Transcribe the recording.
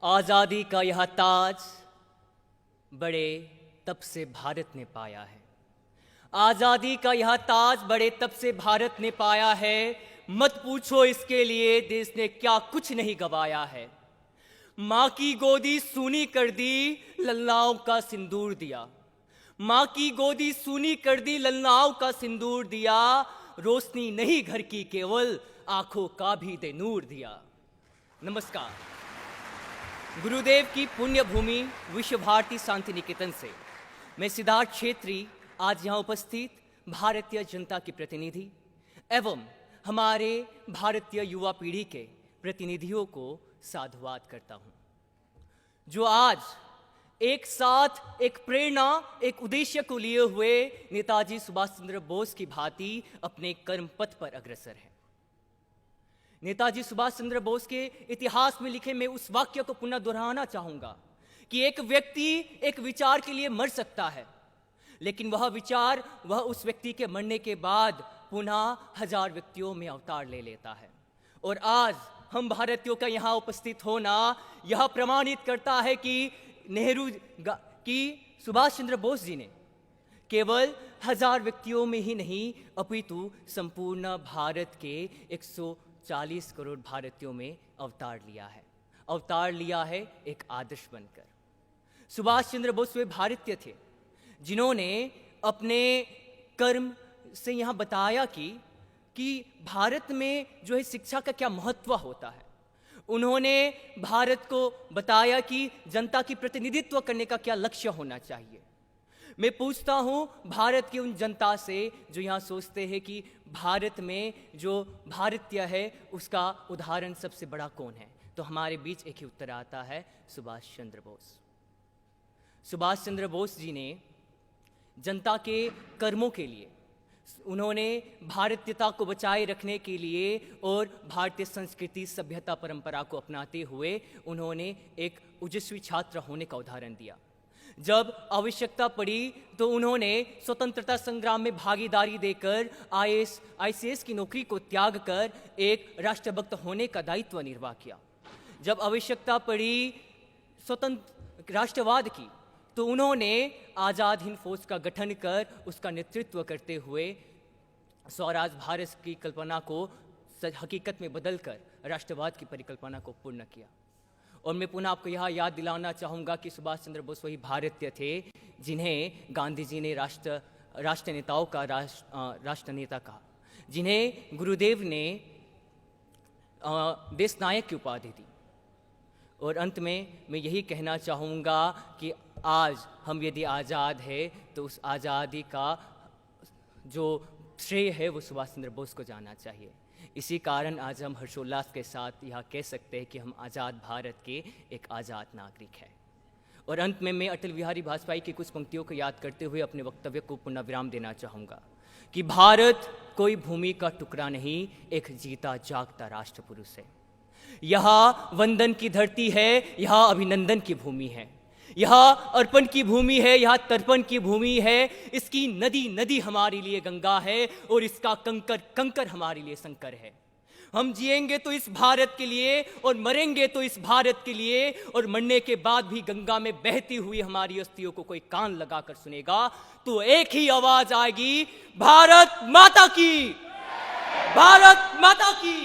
आज़ादी का यह ताज बड़े तब से भारत ने पाया है। आज़ादी का यह ताज बड़े तब से भारत ने पाया है। मत पूछो इसके लिए देश ने क्या कुछ नहीं गवाया है। माँ की गोदी सूनी कर दी, ललनाओं का सिंदूर दिया। माँ की गोदी सूनी कर दी, ललनाओं का सिंदूर दिया। रोशनी नहीं घर की, केवल आंखों का भी दे नूर दिया। नमस्कार। गुरुदेव की पुण्य भूमि विश्व भारती शांति निकेतन से मैं सिद्धार्थ छेत्री आज यहाँ उपस्थित भारतीय जनता की प्रतिनिधि एवं हमारे भारतीय युवा पीढ़ी के प्रतिनिधियों को साधुवाद करता हूँ, जो आज एक साथ एक प्रेरणा, एक उद्देश्य को लिए हुए नेताजी सुभाष चंद्र बोस की भांति अपने कर्म पथ पर अग्रसर है। नेताजी सुभाष चंद्र बोस के इतिहास में लिखे मैं उस वाक्य को पुनः दोहराना चाहूंगा कि एक व्यक्ति एक विचार के लिए मर सकता है, लेकिन वह विचार वह उस व्यक्ति के मरने के बाद पुनः हजार व्यक्तियों में अवतार ले लेता है। और आज हम भारतीयों का यहाँ उपस्थित होना यह प्रमाणित करता है कि सुभाष चंद्र बोस जी ने केवल हजार व्यक्तियों में ही नहीं अपितु संपूर्ण भारत के 140 करोड़ भारतीयों में अवतार लिया है एक आदर्श बनकर। सुभाष चंद्र बोस वे भारतीय थे जिन्होंने अपने कर्म से यहाँ बताया कि भारत में जो है शिक्षा का क्या महत्व होता है। उन्होंने भारत को बताया कि जनता की प्रतिनिधित्व करने का क्या लक्ष्य होना चाहिए। मैं पूछता हूँ भारत की उन जनता से जो यहाँ सोचते हैं कि भारत में जो भारतीय है उसका उदाहरण सबसे बड़ा कौन है, तो हमारे बीच एक ही उत्तर आता है, सुभाष चंद्र बोस। सुभाष चंद्र बोस जी ने जनता के कर्मों के लिए, उन्होंने भारतीयता को बचाए रखने के लिए और भारतीय संस्कृति, सभ्यता, परंपरा को अपनाते हुए उन्होंने एक ओजस्वी छात्र होने का उदाहरण दिया। जब आवश्यकता पड़ी तो उन्होंने स्वतंत्रता संग्राम में भागीदारी देकर IAS की नौकरी को त्याग कर एक राष्ट्रभक्त होने का दायित्व निर्वाह किया। जब आवश्यकता पड़ी स्वतंत्र राष्ट्रवाद की तो उन्होंने आज़ाद हिंद फौज का गठन कर उसका नेतृत्व करते हुए स्वराज भारत की कल्पना को हकीकत में बदलकर राष्ट्रवाद की परिकल्पना को पूर्ण किया। और मैं पुनः आपको यह याद दिलाना चाहूँगा कि सुभाष चंद्र बोस वही भारतीय थे जिन्हें गांधी जी ने राष्ट्र नेताओं का राष्ट्र नेता कहा, जिन्हें गुरुदेव ने देश नायक की उपाधि दी। और अंत में मैं यही कहना चाहूँगा कि आज हम यदि आज़ाद है तो उस आज़ादी का जो श्रेय है वो सुभाष चंद्र बोस को जाना चाहिए। इसी कारण आज हम हर्षोल्लास के साथ यह कह सकते हैं कि हम आज़ाद भारत के एक आज़ाद नागरिक हैं। और अंत में मैं अटल बिहारी वाजपेयी की कुछ पंक्तियों को याद करते हुए अपने वक्तव्य को पुनः विराम देना चाहूँगा कि भारत कोई भूमि का टुकड़ा नहीं, एक जीता जागता राष्ट्र पुरुष है। यहाँ वंदन की धरती है, यहाँ अभिनंदन की भूमि है, यहाँ अर्पण की भूमि है, यहाँ तर्पण की भूमि है। इसकी नदी नदी हमारे लिए गंगा है और इसका कंकर कंकर हमारे लिए शंकर है। हम जिएंगे तो इस भारत के लिए और मरेंगे तो इस भारत के लिए, और मरने के बाद भी गंगा में बहती हुई हमारी अस्थियों को कोई कान लगाकर सुनेगा तो एक ही आवाज आएगी, भारत माता की, भारत माता की।